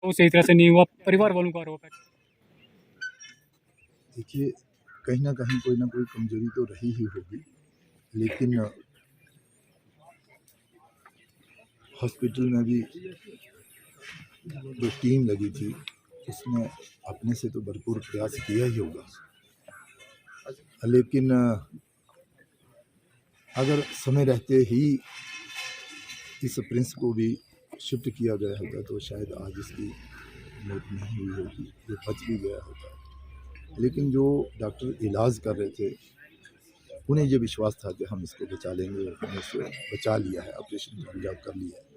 वो सही तरह से नहीं हुआ, परिवार वालों का आरोप है। देखिए, कहीं न कहीं कोई ना कोई कमज़ोरी तो रही ही होगी, लेकिन हॉस्पिटल में भी जो टीम लगी थी, उसने अपने से तो भरपूर प्रयास किया ही होगा। लेकिन अगर समय रहते ही इस प्रिंस को भी शिफ्ट किया गया होता तो शायद आज इसकी मौत नहीं हुई होती, ये बच भी गया होता। लेकिन जो डॉक्टर इलाज कर रहे थे, उन्हें ये विश्वास था कि हम इसको बचा लेंगे, हमने इसे बचा लिया है, ऑपरेशन कामयाब कर लिया है।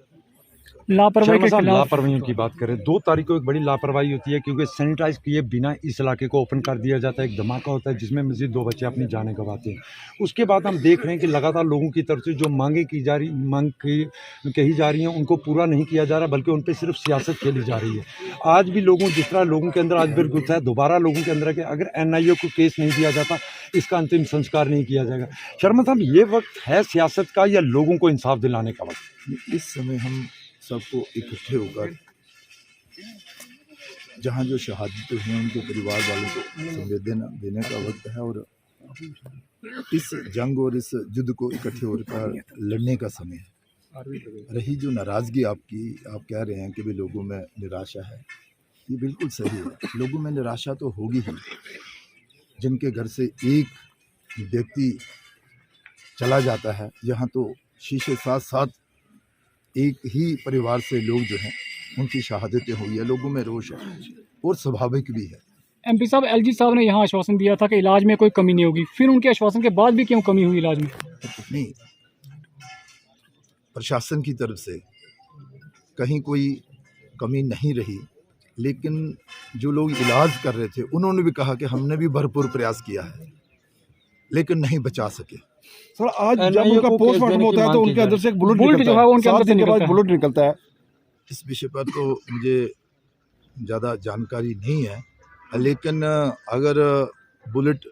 लापरवाही शर्मा के साहब, खिलाफ लापरवाहियों की बात करें, 2 तारीख को एक बड़ी लापरवाही होती है क्योंकि सैनिटाइज किए बिना इस इलाके को ओपन कर दिया जाता है। एक धमाका होता है जिसमें मज़ीद 2 बच्चे अपनी जानें गंवाते हैं। उसके बाद हम देख रहे हैं कि लगातार लोगों की तरफ से जो मांग कही जा रही हैं उनको पूरा नहीं किया जा रहा, बल्कि उन पर सिर्फ सियासत खेली जा रही है। आज भी जिस तरह लोगों के अंदर आज भी गुस्सा है, दोबारा लोगों के अंदर है कि अगर NIA को केस नहीं दिया जाता, इसका अंतिम संस्कार नहीं किया जाएगा। शर्मा साहब, ये वक्त है सियासत का या लोगों को इंसाफ दिलाने का वक्त? इस समय हम सबको इकट्ठे होकर जहाँ जो शहादतें हुई उनके परिवार वालों को संवेदना देने का वक्त है और इस जंग और इस युद्ध को इकट्ठे होकर लड़ने का समय है। रही जो नाराज़गी आपकी, आप कह रहे हैं कि भी लोगों में निराशा है, ये बिल्कुल सही है। लोगों में निराशा तो होगी ही। जिनके घर से एक व्यक्ति चला जाता है, यहाँ तो शीशे साथ साथ एक ही परिवार से लोग जो हैं उनकी शहादतें हुई है, लोगों में रोष है और स्वाभाविक भी है। MP साहब, LG साहब ने यहाँ आश्वासन दिया था कि इलाज में कोई कमी नहीं होगी, फिर उनके आश्वासन के बाद भी क्यों कमी हुई इलाज में? नहीं, प्रशासन की तरफ से कहीं कोई कमी नहीं रही, लेकिन जो लोग इलाज कर रहे थे उन्होंने भी कहा कि हमने भी भरपूर प्रयास किया है, लेकिन नहीं बचा सके। सर, आज जब उनका पोस्टमार्टम होता है तो उनके अंदर से एक बुलेट जो है वो उनके अंदर से निकलता है। बुलेट निकलता है। इस विषय पर तो मुझे ज़्यादा जानकारी नहीं है, लेकिन अगर बुलेट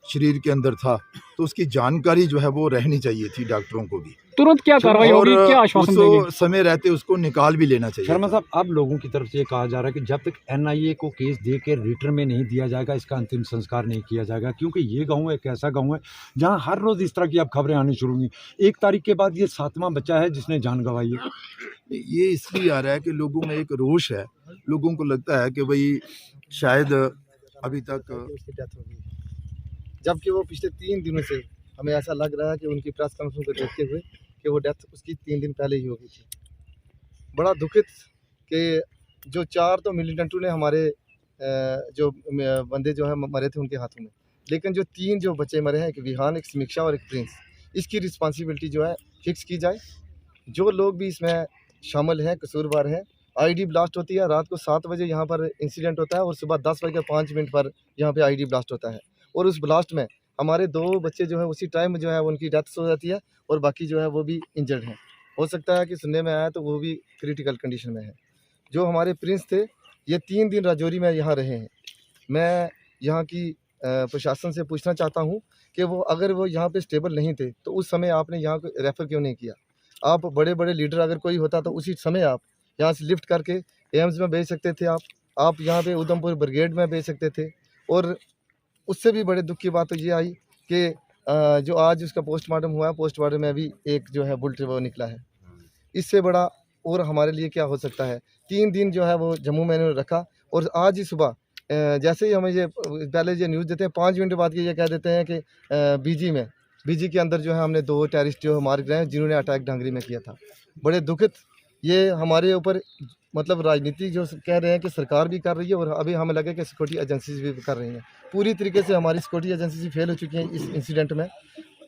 शरीर के अंदर था तो उसकी जानकारी जो है वो रहनी चाहिए थी डॉक्टरों को भी। तुरंत क्या कार्रवाई होगी, क्या आश्वासन देंगे? समय रहते उसको निकाल भी लेना चाहिए। शर्मा साहब, अब लोगों की तरफ से ये कहा जा रहा है कि जब तक NIA को केस दे के रिटर्न में नहीं दिया जाएगा, इसका अंतिम संस्कार नहीं किया जाएगा, क्योंकि ये गांव एक ऐसा गांव है जहां हर रोज़ इस तरह की अब खबरें आनी शुरू हुई। 1 तारीख के बाद ये 7वां बच्चा है जिसने जान गंवाई है। ये इसलिए आ रहा है कि लोगों में एक रोष है, लोगों को लगता है कि भाई शायद अभी तक उसकी डेथ हो गई, जबकि वो पिछले 3 दिनों से हमें ऐसा लग रहा है कि उनकी प्रेस कॉन्फ्रेंस को देखते हुए कि वो डेथ उसकी 3 दिन पहले ही हो गई थी। बड़ा दुखित कि जो 4 तो मिलिटेंटों ने हमारे जो बंदे जो है मरे थे उनके हाथों में, लेकिन जो 3 जो बच्चे मरे हैं, एक विहान, एक समीक्षा और एक प्रिंस, इसकी रिस्पॉन्सिबिलिटी जो है फिक्स की जाए। जो लोग भी इसमें शामिल हैं, कसूरवार हैं। ID ब्लास्ट होती है, रात को 7 बजे यहाँ पर इंसिडेंट होता है और सुबह 10:05 पर यहाँ पे ID ब्लास्ट होता है और उस ब्लास्ट में हमारे 2 बच्चे जो है उसी टाइम जो है उनकी डेथ हो जाती है और बाकी जो है वो भी इंजर्ड हैं। हो सकता है कि सुनने में आया तो वो भी क्रिटिकल कंडीशन में है। जो हमारे प्रिंस थे, ये 3 दिन राजौरी में यहाँ रहे हैं। मैं यहाँ की प्रशासन से पूछना चाहता हूँ कि वो अगर वो यहाँ पे स्टेबल नहीं थे तो उस समय आपने यहाँ को रेफ़र क्यों नहीं किया? आप बड़े बड़े लीडर अगर कोई होता तो उसी समय आप यहाँ से लिफ्ट करके एम्स में भेज सकते थे। आप यहाँ पे उधमपुर ब्रिगेड में भेज सकते थे। और उससे भी बड़े दुख की बात तो ये आई कि जो आज उसका पोस्टमार्टम हुआ है, पोस्टमार्टम में भी एक जो है बुलेट वो निकला है। इससे बड़ा और हमारे लिए क्या हो सकता है? 3 दिन जो है वो जम्मू में इन्होंने रखा और आज ही सुबह जैसे ही हमें ये पहले ये न्यूज़ देते हैं, 5 मिनट बाद ये कह देते हैं कि बीजी के अंदर जो है हमने 2 टेररिस्ट जो मार गए हैं जिन्होंने अटैक ढांगरी में किया था। बड़े दुखित ये हमारे ऊपर मतलब राजनीति जो कह रहे हैं कि सरकार भी कर रही है और अभी हमें लगे कि सिक्योरिटी एजेंसीज भी कर रही हैं। पूरी तरीके से हमारी सिक्योरिटी एजेंसी फेल हो चुकी हैं इस इंसिडेंट में।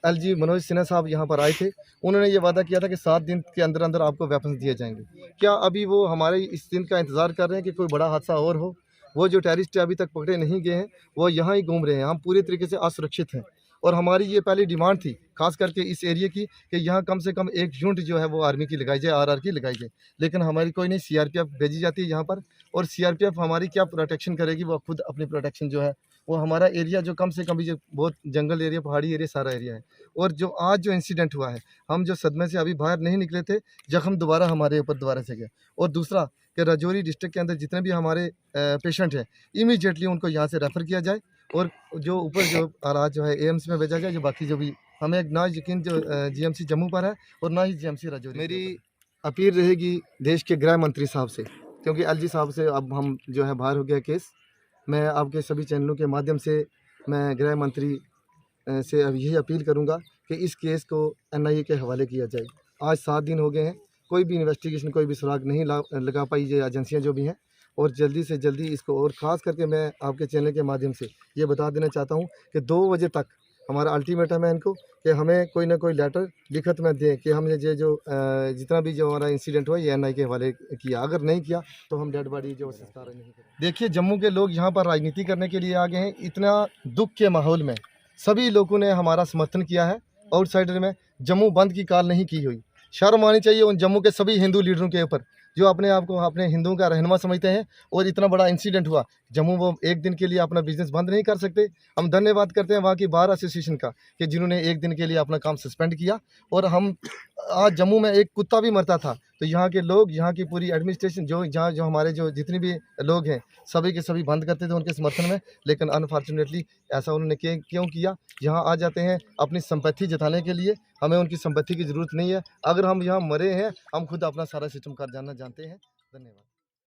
LG मनोज सिन्हा साहब यहाँ पर आए थे, उन्होंने ये वादा किया था कि 7 दिन के अंदर अंदर आपको वेपन्स दिए जाएंगे। क्या अभी वो हमारे इस दिन का इंतज़ार कर रहे हैं कि कोई बड़ा हादसा और हो? वो जो टेररिस्ट अभी तक पकड़े नहीं गए हैं वो यहाँ ही घूम रहे हैं। हम पूरी तरीके से असुरक्षित हैं और हमारी ये पहली डिमांड थी खास करके इस एरिया की कि यहाँ कम से कम एक यूनिट जो है वो आर्मी की लगाई जाए, RR की लगाई जाए, लेकिन हमारी कोई नहीं। CRPF भेजी जाती है यहाँ पर और CRPF हमारी क्या प्रोटेक्शन करेगी? वो खुद अपनी प्रोटेक्शन जो है वो हमारा एरिया जो कम से कम ये बहुत जंगल एरिया, पहाड़ी एरिया सारा एरिया है। और जो आज जो इंसिडेंट हुआ है, हम जो सदमे से अभी बाहर नहीं निकले थे, जख्म दोबारा हमारे ऊपर दोबारा से गया। और दूसरा कि राजौरी डिस्ट्रिक्ट के अंदर जितने भी हमारे पेशेंट हैं इमीडिएटली उनको यहाँ से रेफ़र किया जाए और जो ऊपर जो आलाज जो है एम्स में भेजा जाए। जो बाकी जो भी हमें ना यकीन जो जीएमसी जम्मू पर है और ना ही जीएमसी राजौरी। मेरी अपील रहेगी देश के गृह मंत्री साहब से, क्योंकि एलजी साहब से अब हम जो है बाहर हो गया केस। मैं आपके सभी चैनलों के माध्यम से मैं गृह मंत्री से अब यही अपील करूंगा कि इस केस को एनआईए के हवाले किया जाए। आज 7 दिन हो गए हैं, कोई भी इन्वेस्टिगेशन, कोई भी सुराग नहीं लगा पाई ये एजेंसियां जो भी हैं, और जल्दी से जल्दी इसको, और ख़ास करके मैं आपके चैनल के माध्यम से ये बता देना चाहता हूँ कि 2 बजे तक हमारा अल्टीमेटम है इनको कि हमें कोई ना कोई लेटर लिखत में दें कि हमने ये जो जितना भी जो हमारा इंसिडेंट हुआ ये एनआई के हवाले किया। अगर नहीं किया तो हम डेड बॉडी जो संस्कार नहीं करें। देखिए, जम्मू के लोग यहाँ पर राजनीति करने के लिए आ गए हैं। इतना दुख के माहौल में सभी लोगों ने हमारा समर्थन किया है। आउटसाइडर में जम्मू बंद की कॉल नहीं की हुई। शर्म आनी चाहिए उन जम्मू के सभी हिंदू लीडरों के ऊपर जो अपने आप को अपने हिंदुओं का रहनुमा समझते हैं। और इतना बड़ा इंसिडेंट हुआ जम्मू, वो एक दिन के लिए अपना बिजनेस बंद नहीं कर सकते। हम धन्यवाद करते हैं वहाँ की बार एसोसिएशन का कि जिन्होंने एक दिन के लिए अपना काम सस्पेंड किया। और हम आज जम्मू में एक कुत्ता भी मरता था तो यहाँ के लोग, यहाँ की पूरी एडमिनिस्ट्रेशन जो हमारे जो जितने भी लोग हैं सभी के सभी बंद करते थे उनके समर्थन में। लेकिन अनफॉर्चुनेटली ऐसा उन्होंने क्यों किया? यहाँ आ जाते हैं अपनी संपत्ति जताने के लिए। हमें उनकी संपत्ति की ज़रूरत नहीं है। अगर हम यहाँ मरे हैं, हम खुद अपना सारा सिस्टम कर जाना जानते हैं। धन्यवाद।